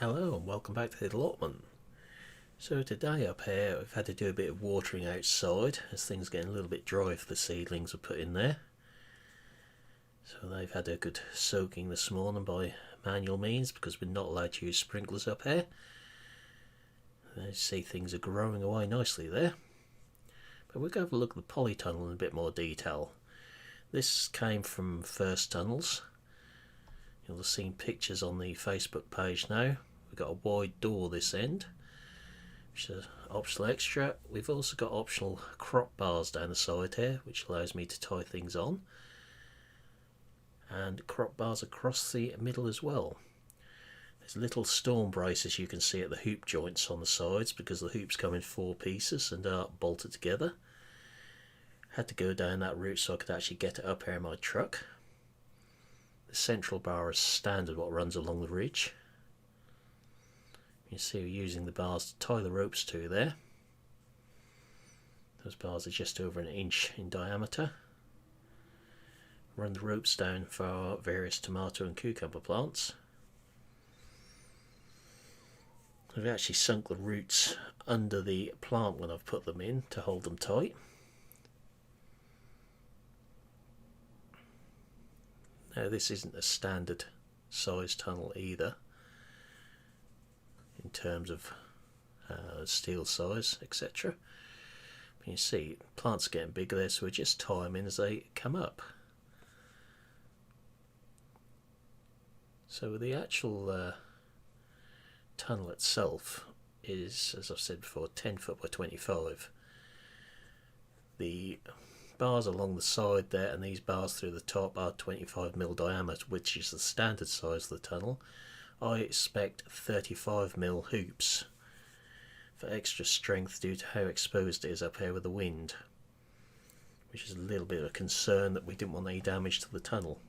Hello and welcome back to the allotment. So today up here we've had to do a bit of watering outside as things are getting a little bit dry for the seedlings we put in there. So they've had a good soaking this morning by manual means because we're not allowed to use sprinklers up here. You see things are growing away nicely there. But we're going to have a look at the polytunnel in a bit more detail. This came from First Tunnels. You'll have seen pictures on the Facebook page now. We've got a wide door this end, which is an optional extra. We've also got optional crop bars down the side here, which allows me to tie things on. And crop bars across the middle as well. There's little storm braces you can see at the hoop joints on the sides because the hoops come in 4 pieces and are bolted together. Had to go down that route so I could actually get it up here in my truck. The central bar is standard what runs along the ridge. You see we're using the bars to tie the ropes to there. Those bars are just over 1 inch in diameter. Run the ropes down for our various tomato and cucumber plants. I've actually sunk the roots under the plant when I've put them in to hold them tight. Now this isn't a standard size tunnel either in terms of steel size, etc. But you see plants are getting bigger there, so we just tie them in as they come up. So the actual tunnel itself is, as I've said before, 10 foot by 25. The bars along the side there and these bars through the top are 25mm diameter, which is the standard size of the tunnel. I expect 35mm hoops for extra strength due to how exposed it is up here with the wind, which is a little bit of a concern that we didn't want any damage to the tunnel.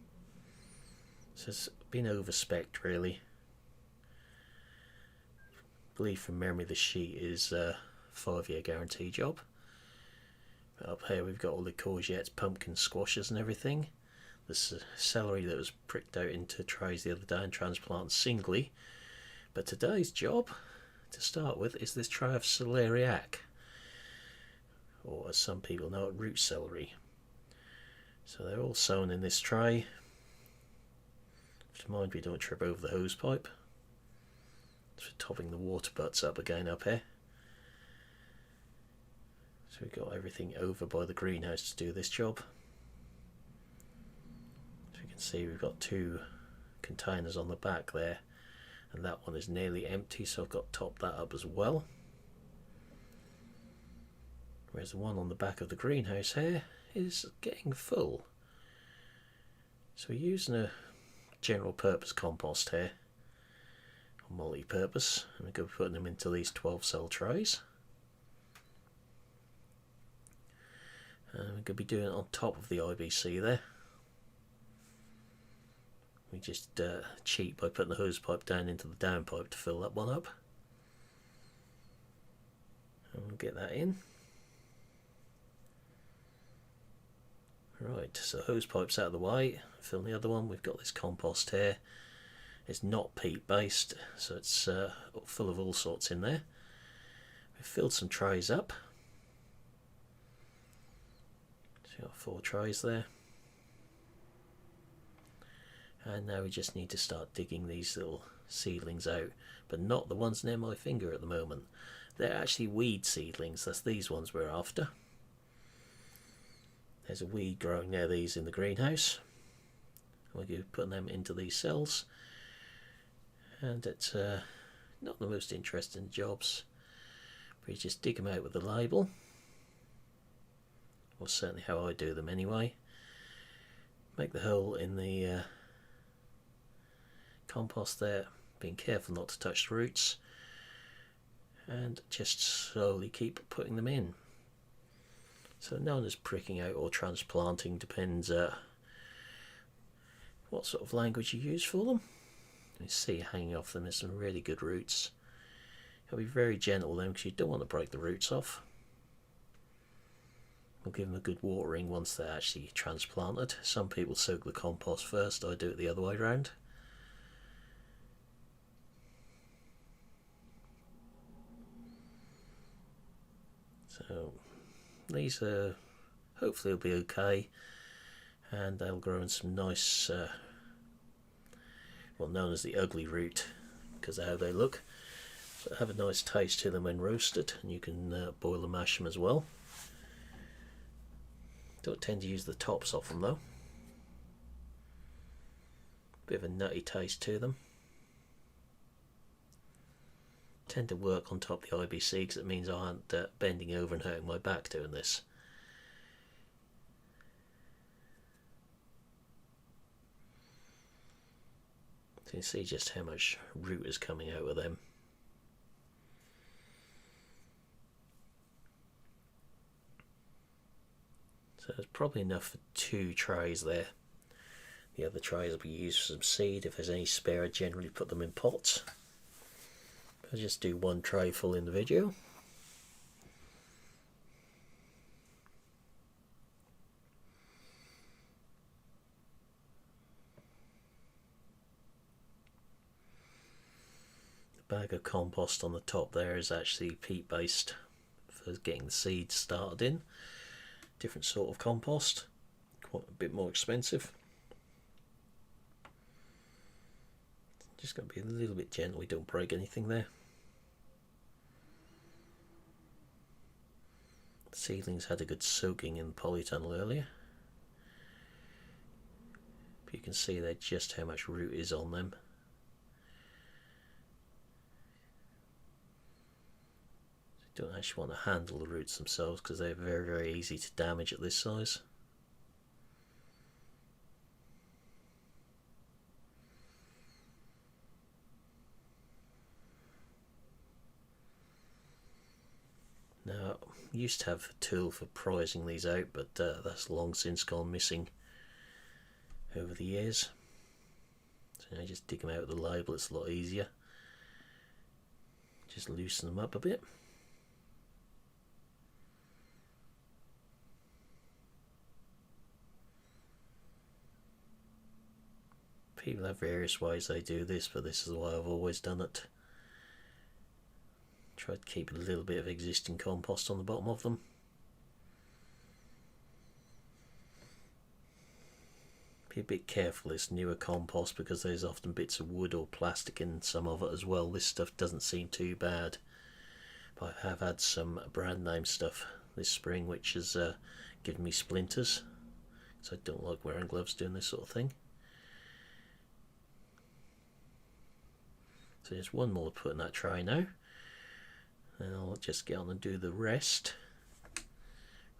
So it's been over-spec'd really. I believe from memory the sheet is a 5-year guarantee job. But up here we've got all the courgettes, pumpkin squashes and everything. This celery that was pricked out into trays the other day and transplanted singly. But today's job, to start with, is this tray of celeriac, or as some people know it, root celery. So they're all sown in this tray. Just mind we don't trip over the hose pipe. So we're topping the water butts up again up here. So we've got everything over by the greenhouse to do this job. So you can see we've got 2 containers on the back there, and that one is nearly empty, so I've got to top that up as well. Whereas the one on the back of the greenhouse here is getting full. So we're using a general purpose compost here, or multi-purpose, and we're going to be putting them into these 12 cell trays. And we're going to be doing it on top of the IBC there. We just cheat by putting the hose pipe down into the downpipe to fill that one up. And we'll get that in. Right, so hose pipe's out of the way. Fill the other one. We've got this compost here. It's not peat based, so it's full of all sorts in there. We've filled some trays up. So we've got 4 trays there. And now we just need to start digging these little seedlings out, but not the ones near my finger at the moment. They're actually weed seedlings. That's these ones we're after. There's a weed growing near these in the greenhouse. We'll be putting them into these cells, and it's not the most interesting jobs, but you just dig them out with the label, or certainly how I do them anyway. Make the hole in the compost there, being careful not to touch the roots, and just slowly keep putting them in. So known as pricking out or transplanting, depends what sort of language you use for them. You see hanging off them is some really good roots. You'll be very gentle with them because you don't want to break the roots off. We'll give them a good watering once they're actually transplanted. Some people soak the compost first, I do it the other way around. So these are hopefully will be okay, and they'll grow in some nice, well, known as the ugly root because of how they look. But have a nice taste to them when roasted, and you can boil and mash them as well. Don't tend to use the tops off them though. Bit of a nutty taste to them. Tend to work on top of the IBC because it means I aren't bending over and hurting my back doing this. So you can see just how much root is coming out of them. So there's probably enough for 2 trays there. The other trays will be used for some seed. If there's any spare, I generally put them in pots. I'll just do 1 tray full in the video. The bag of compost on the top there is actually peat based for getting the seeds started in. Different sort of compost, quite a bit more expensive. Just got to be a little bit gentle, we don't break anything there. The seedlings had a good soaking in the polytunnel earlier. But you can see there just how much root is on them. So you don't actually want to handle the roots themselves because they're very, very easy to damage at this size. Now, I used to have a tool for prizing these out, but that's long since gone missing over the years. So now just dig them out of the label, it's a lot easier. Just loosen them up a bit. People have various ways they do this, but this is the way I've always done it. Try to keep a little bit of existing compost on the bottom of them. Be a bit careful, this newer compost, because there's often bits of wood or plastic in some of it as well. This stuff doesn't seem too bad, but I have had some brand name stuff this spring which has given me splinters, so I don't like wearing gloves doing this sort of thing. So there's 1 more to put in that tray now. And I'll just get on and do the rest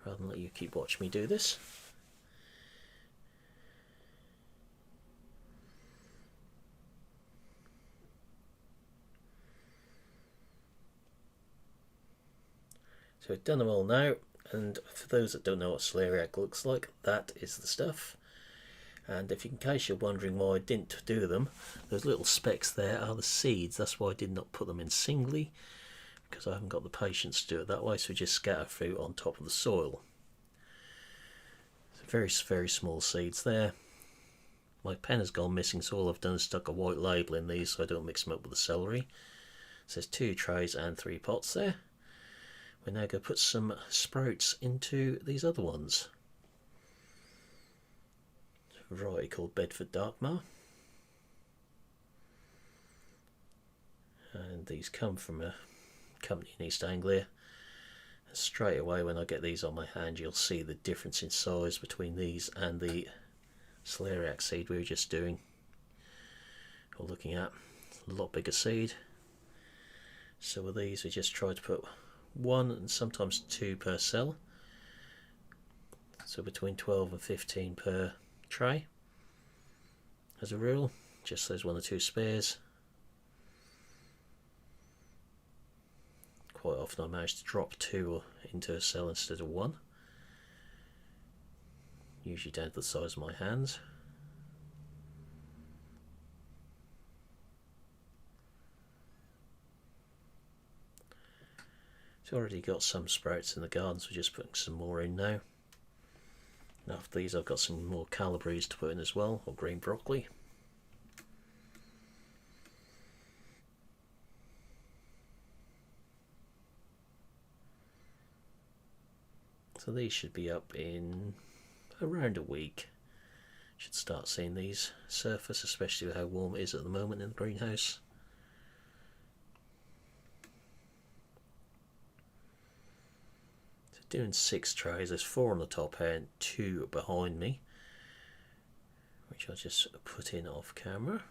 rather than let you keep watching me do this. So I've done them all now, and for those that don't know what celeriac looks like, that is the stuff. And if in case you're wondering why I didn't do them, those little specks there are the seeds. That's why I did not put them in singly, because I haven't got the patience to do it that way, so just scatter fruit on top of the soil. So very, very small seeds there. My pen has gone missing, so all I've done is stuck a white label in these so I don't mix them up with the celery. So there's 2 trays and 3 pots there. We're now going to put some sprouts into these other ones. A variety called Bedford Darkmar. And these come from a company in East Anglia. And straight away when I get these on my hand, you'll see the difference in size between these and the celeriac seed we were just doing or looking at. A lot bigger seed. So with these we just try to put 1 and sometimes 2 per cell, so between 12 and 15 per tray as a rule, just there's 1 or 2 spares. Quite often I manage to drop 2 into a cell instead of 1, usually down to the size of my hands. It's already got some sprouts in the garden, so we're just putting some more in now. And after these I've got some more calibres to put in as well, or green broccoli. So these should be up in around a week. Should start seeing these surface, especially with how warm it is at the moment in the greenhouse. So doing 6 trays, there's 4 on the top here and 2 behind me, which I'll just put in off camera.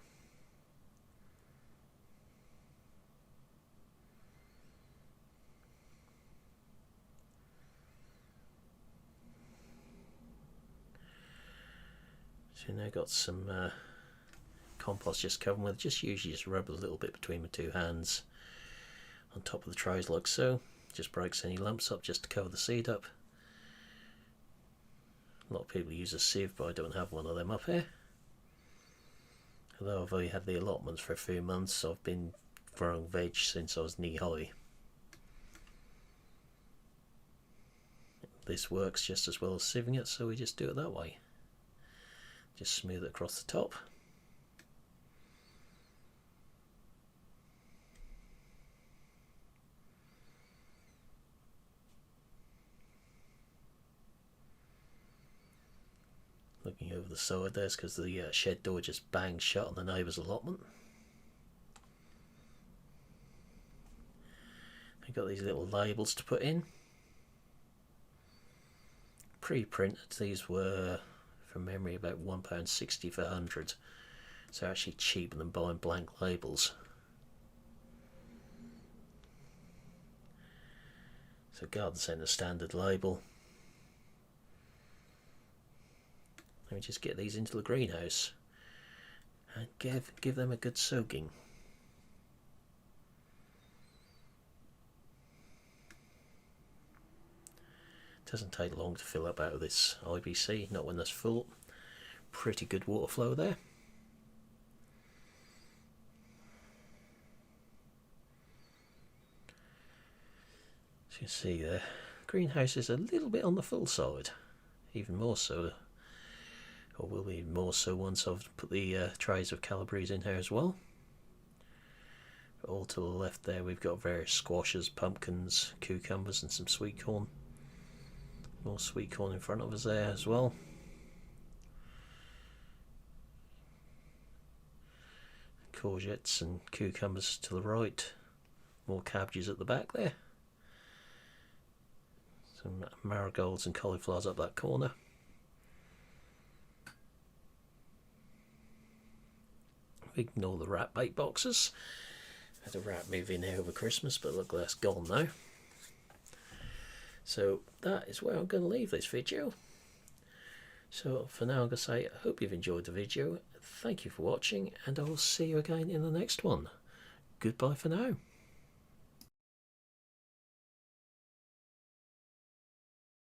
So now got some compost just covering with, just usually just rub a little bit between my 2 hands on top of the trays like so. Just breaks any lumps up just to cover the seed up. A lot of people use a sieve, but I don't have one of them up here. Although I've only had the allotments for a few months, I've been growing veg since I was knee high. This works just as well as sieving it, so we just do it that way. Just smooth it across the top. Looking over the side there's because the shed door just banged shut on the neighbour's allotment. I've got these little labels to put in. Pre-printed, these were from memory about £1.60 for 100, so actually cheaper than buying blank labels. So garden centre standard label. Let me just get these into the greenhouse and give them a good soaking. Doesn't take long to fill up out of this IBC, not when that's full. Pretty good water flow there. As you can see the greenhouse is a little bit on the full side, even more so, or will be even more so once I've put the trays of Calabrese in here as well. But all to the left there we've got various squashes, pumpkins, cucumbers and some sweet corn. More sweet corn in front of us there as well. Courgettes and cucumbers to the right. More cabbages at the back there. Some marigolds and cauliflowers up that corner. Ignore the rat bait boxes. Had a rat move in here over Christmas, but look, that's gone now. So that is where I'm going to leave this video. So for now I'm going to say I hope you've enjoyed the video. Thank you for watching, and I will see you again in the next one. Goodbye for now.